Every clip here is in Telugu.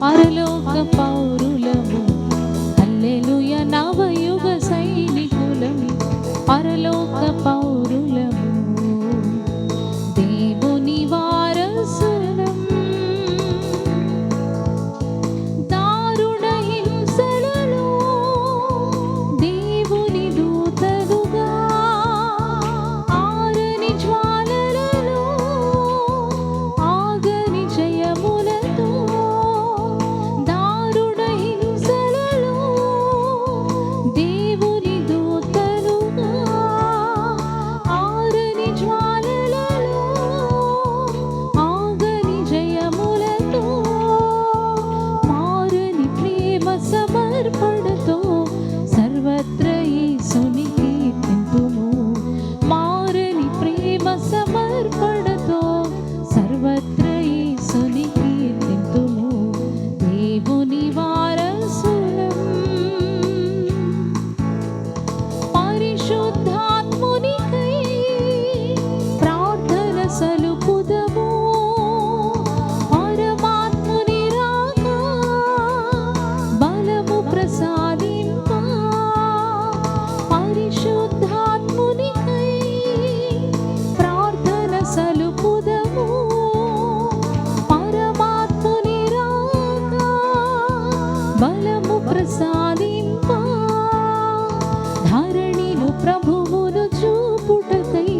పరలోక పౌరులము హల్లెలూయా నవయుగ సైనికులము పరలోక పౌరులము దేవుని వారసులం దారుణ హింసలలో దేవుని దూతలుగా ఆరని జ్వాలలలో ఆగని జయములతో దారుణ హింసలలో దేవుని దూతలుగా ఆరని జ్వాలలలో ఆగని జయములతో మారని ప్రేమ సమర్పణతో సర్వత్ర యేసుని కీర్తింతుము మారని ప్రేమ సమర్పణతో సర్వత్ర యేసుని కీర్తింతుము దేవుని వారసులం పరిశుద్ధాత్మునికై ప్రార్థన సలుపుదము పరమాత్ముని రాక బలము ప్రసాదింప పరిశుద్ధాత్మునికై ప్రార్థన సలుపుదము పరమాత్ముని రాక బలము ప్రసాదింప ధరణిలో ప్రభువును చూపుటకై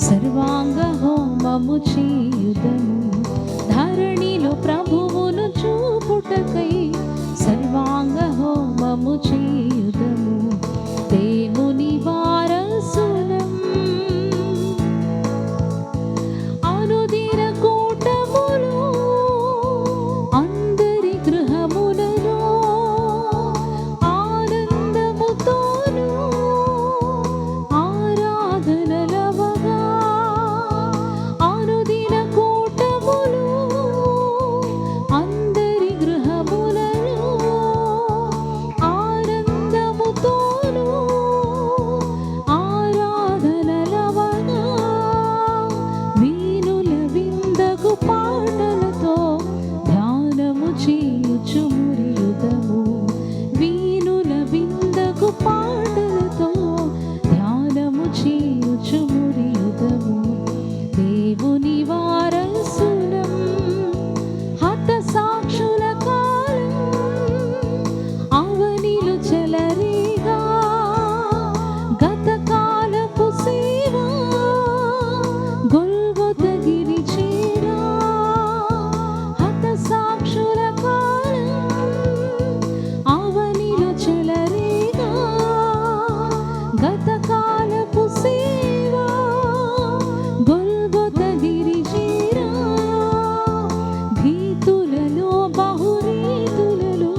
సర్వాంగ హోమము చేయుదము ధరణిలో ప్రభువును చూపుటకై సర్వాంగ హోమము చేయుదము దేవుని వారసులం అనుదిన కూటములో అందరి గృహములలో ఆనందముతోను ఆరాధనలవగా అనుదిన కూటములో అందరి గృహములలో ఆనందముతోను ఆరాధనలవగా వీణుల విందగు పాటలతో ధ్యానము చేయుచు మురియుదము వీణుల విందగు పాటలతో ధ్యానము చేయుచు మురియుదము దేవుని వారసులం హత సాక్షుల కాలం అవనిలు చెలరేగా గత కాలపు సేవ గొల్గొతగిరి చేరా హత సాక్షుల కాలం అవనిలు చెలరేగా గత కాలపు సేవ గొల్గొతగిరి చేరా భీతులలో బహురీతులలో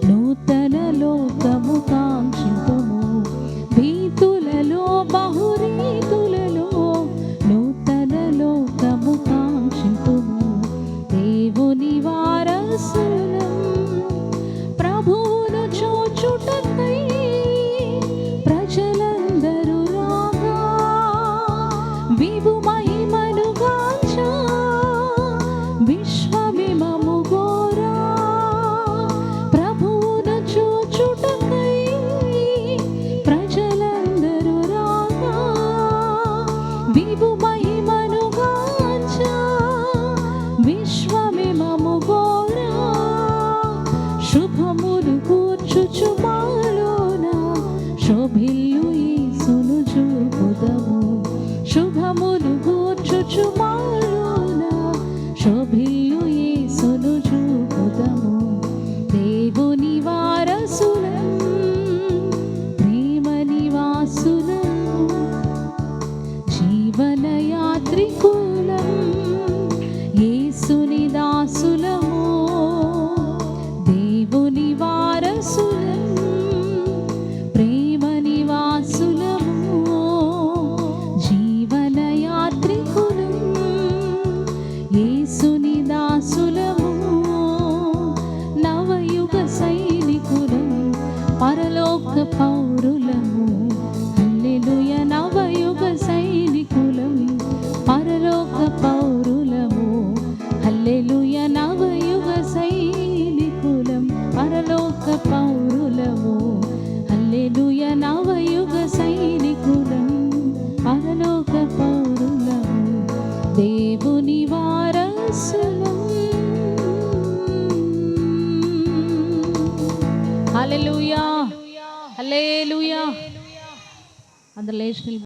నూతన లోకము కాంక్షితుము భీతులలో బహురీతులలో నూతన లోకము కాంక్షితుము దేవుని వారసులం ప్రభువును చూచుటకై ప్రజలందరూ రాగా విభు మహిమను గాంచ విశ్వమిమము గోరా ప్రభువును చూచుటకై ప్రజలందరూ రాగా విభు మహిమను గాంచ విశ్వమిమము గోరా శుభములు కూర్చుచు మాలోన శోభిల్లు యేసును చూపుదము శుభములు కూర్చుచు మాలోన శోభిల్లు యేసును చూపుదము దేవుని వారసులం ప్రేమ నివాసులము జీవన యాత్రికులం యేసుని దాసులము దేవుని వారసులం ప్రేమ నివాసులము జీవన యాత్రికులం యేసుని దాసులము నవయుగ సైనికులం పరలోక పౌరులము హల్లెలూయా నవయుగ సైనికులం పరలోక పౌరులము హల్లెలూయా నవయుగ సైనికులం దేవుని వారసులం. హల్లెలూయా, హల్లెలూయా. అందరూ లేచి